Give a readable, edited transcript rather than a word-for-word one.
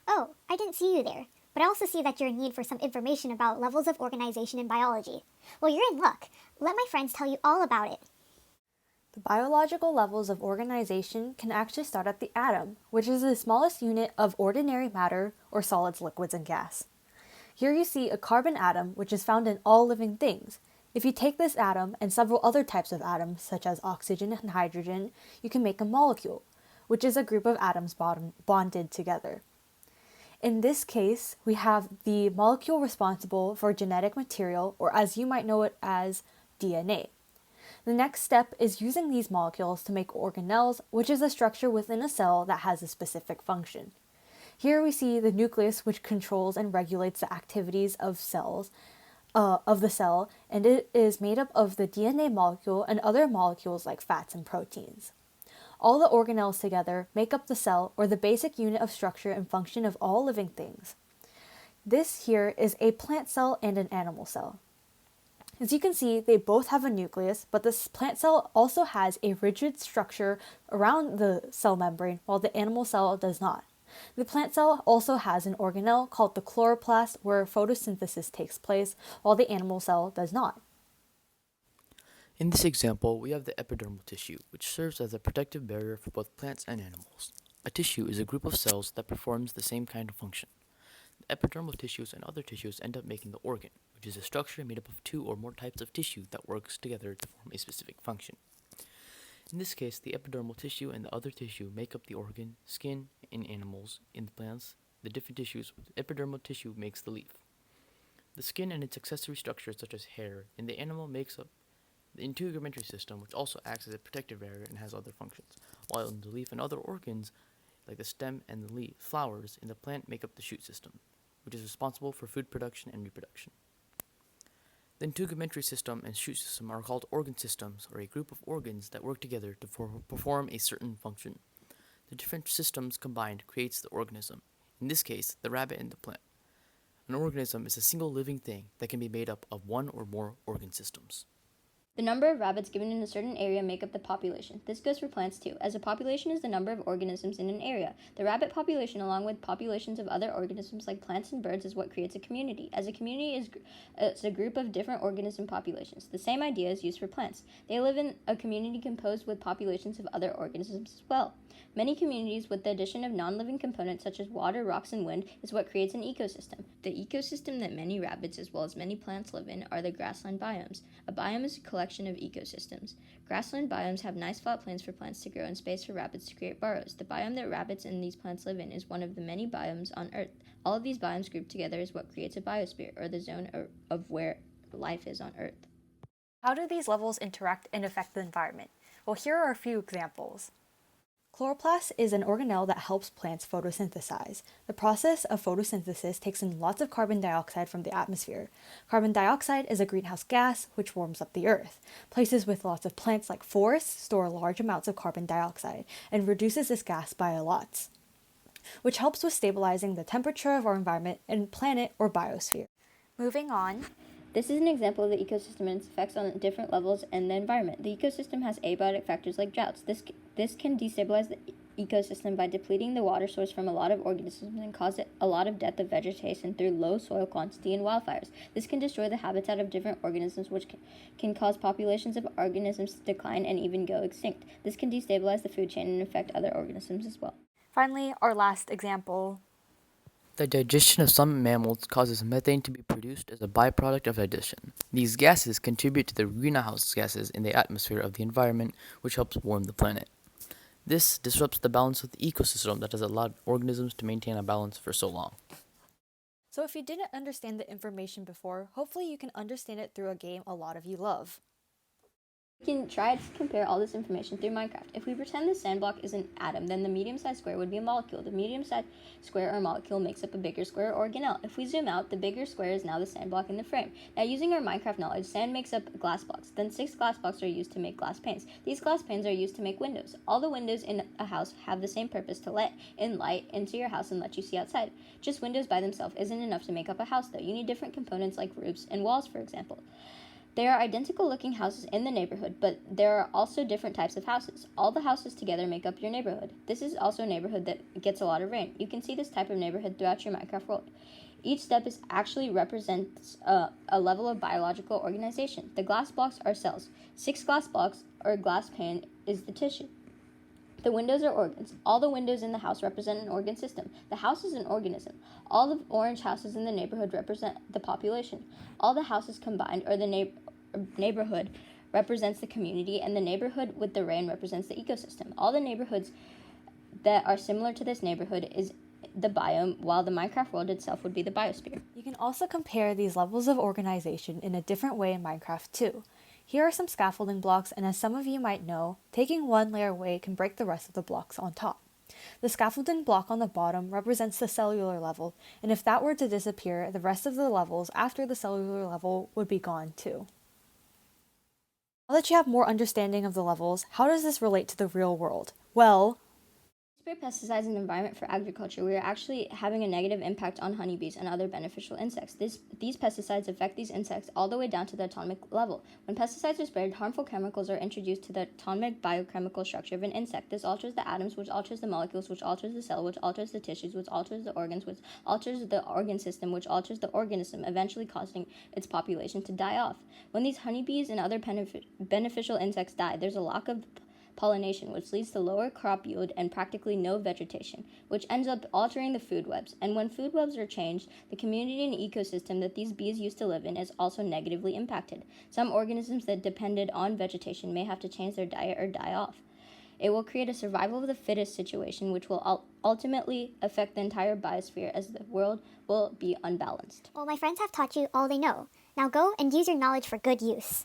Oh, I didn't see you there, but I also see that you're in need for some information about levels of organization in biology. Well, you're in luck. Let my friends tell you all about it. The biological levels of organization can actually start at the atom, which is the smallest unit of ordinary matter or solids, liquids, and gas. Here you see a carbon atom, which is found in all living things. If you take this atom and several other types of atoms, such as oxygen and hydrogen, you can make a molecule, which is a group of atoms bonded together. In this case, we have the molecule responsible for genetic material, or as you might know it as DNA. The next step is using these molecules to make organelles, which is a structure within a cell that has a specific function. Here we see the nucleus, which controls and regulates the activities of the cell, and it is made up of the DNA molecule and other molecules like fats and proteins. All the organelles together make up the cell, or the basic unit of structure and function of all living things. This here is a plant cell and an animal cell. As you can see, they both have a nucleus, but this plant cell also has a rigid structure around the cell membrane, while the animal cell does not. The plant cell also has an organelle called the chloroplast, where photosynthesis takes place, while the animal cell does not. In this example, we have the epidermal tissue, which serves as a protective barrier for both plants and animals. A tissue is a group of cells that performs the same kind of function. The epidermal tissues and other tissues end up making the organ, which is a structure made up of two or more types of tissue that works together to form a specific function. In this case, the epidermal tissue and the other tissue make up the organ, skin in animals, in plants, the different tissues. The epidermal tissue makes the leaf. The skin and its accessory structures such as hair in the animal makes up the integumentary system, which also acts as a protective barrier and has other functions, while in the leaf and other organs, like the stem and the flowers in the plant, make up the shoot system, which is responsible for food production and reproduction. The integumentary system and shoot system are called organ systems, or a group of organs that work together to perform a certain function. The different systems combined creates the organism, in this case, the rabbit and the plant. An organism is a single living thing that can be made up of one or more organ systems. The number of rabbits given in a certain area make up the population. This goes for plants too, as a population is the number of organisms in an area. The rabbit population, along with populations of other organisms like plants and birds, is what creates a community, as a community is a group of different organism populations. The same idea is used for plants. They live in a community composed with populations of other organisms as well. Many communities, with the addition of non-living components such as water, rocks, and wind, is what creates an ecosystem. The ecosystem that many rabbits as well as many plants live in are the grassland biomes. A biome is a collection of ecosystems. Grassland biomes have nice flat plains for plants to grow and space for rabbits to create burrows. The biome that rabbits and these plants live in is one of the many biomes on Earth. All of these biomes grouped together is what creates a biosphere, or the zone of where life is on Earth. How do these levels interact and affect the environment? Well, here are a few examples. Chloroplast is an organelle that helps plants photosynthesize. The process of photosynthesis takes in lots of carbon dioxide from the atmosphere. Carbon dioxide is a greenhouse gas which warms up the earth. Places with lots of plants like forests store large amounts of carbon dioxide and reduces this gas by a lot, which helps with stabilizing the temperature of our environment and planet or biosphere. Moving on. This is an example of the ecosystem and its effects on different levels in the environment. The ecosystem has abiotic factors like droughts. This can destabilize the ecosystem by depleting the water source from a lot of organisms and cause a lot of death of vegetation through low soil quantity and wildfires. This can destroy the habitat of different organisms, which can cause populations of organisms to decline and even go extinct. This can destabilize the food chain and affect other organisms as well. Finally, our last example. The digestion of some mammals causes methane to be produced as a byproduct of digestion. These gases contribute to the greenhouse gases in the atmosphere of the environment, which helps warm the planet. This disrupts the balance of the ecosystem that has allowed organisms to maintain a balance for so long. So if you didn't understand the information before, hopefully you can understand it through a game a lot of you love. We can try to compare all this information through Minecraft. If we pretend the sand block is an atom, then the medium-sized square would be a molecule. The medium-sized square or molecule makes up a bigger square or organelle. If we zoom out, the bigger square is now the sand block in the frame. Now, using our Minecraft knowledge, sand makes up glass blocks. Then 6 glass blocks are used to make glass panes. These glass panes are used to make windows. All the windows in a house have the same purpose, to let in light into your house and let you see outside. Just windows by themselves isn't enough to make up a house, though. You need different components like roofs and walls, for example. There are identical looking houses in the neighborhood, but there are also different types of houses. All the houses together make up your neighborhood. This is also a neighborhood that gets a lot of rain. You can see this type of neighborhood throughout your Minecraft world. Each step is actually represents a level of biological organization. The glass blocks are cells. 6 glass blocks or glass pane is the tissue. The windows are organs. All the windows in the house represent an organ system. The house is an organism. All the orange houses in the neighborhood represent the population. All the houses combined, or the neighborhood, represents the community, and the neighborhood with the rain represents the ecosystem. All the neighborhoods that are similar to this neighborhood is the biome, while the Minecraft world itself would be the biosphere. You can also compare these levels of organization in a different way in Minecraft too. Here are some scaffolding blocks, and as some of you might know, taking one layer away can break the rest of the blocks on top. The scaffolding block on the bottom represents the cellular level, and if that were to disappear, the rest of the levels after the cellular level would be gone too. Now that you have more understanding of the levels, how does this relate to the real world? Well, Spray pesticides in the environment for agriculture, we are actually having a negative impact on honeybees and other beneficial insects. These pesticides affect these insects all the way down to the atomic level. When pesticides are sprayed, harmful chemicals are introduced to the atomic biochemical structure of an insect. This alters the atoms, which alters the molecules, which alters the cell, which alters the tissues, which alters the organs, which alters the organ system, which alters the organism, eventually causing its population to die off. When these honeybees and other beneficial insects die, there's a lack of pollination, which leads to lower crop yield and practically no vegetation, which ends up altering the food webs. And when food webs are changed, the community and ecosystem that these bees used to live in is also negatively impacted. Some organisms that depended on vegetation may have to change their diet or die off. It will create a survival of the fittest situation, which will ultimately affect the entire biosphere, as the world will be unbalanced. Well, my friends have taught you all they know. Now go and use your knowledge for good use.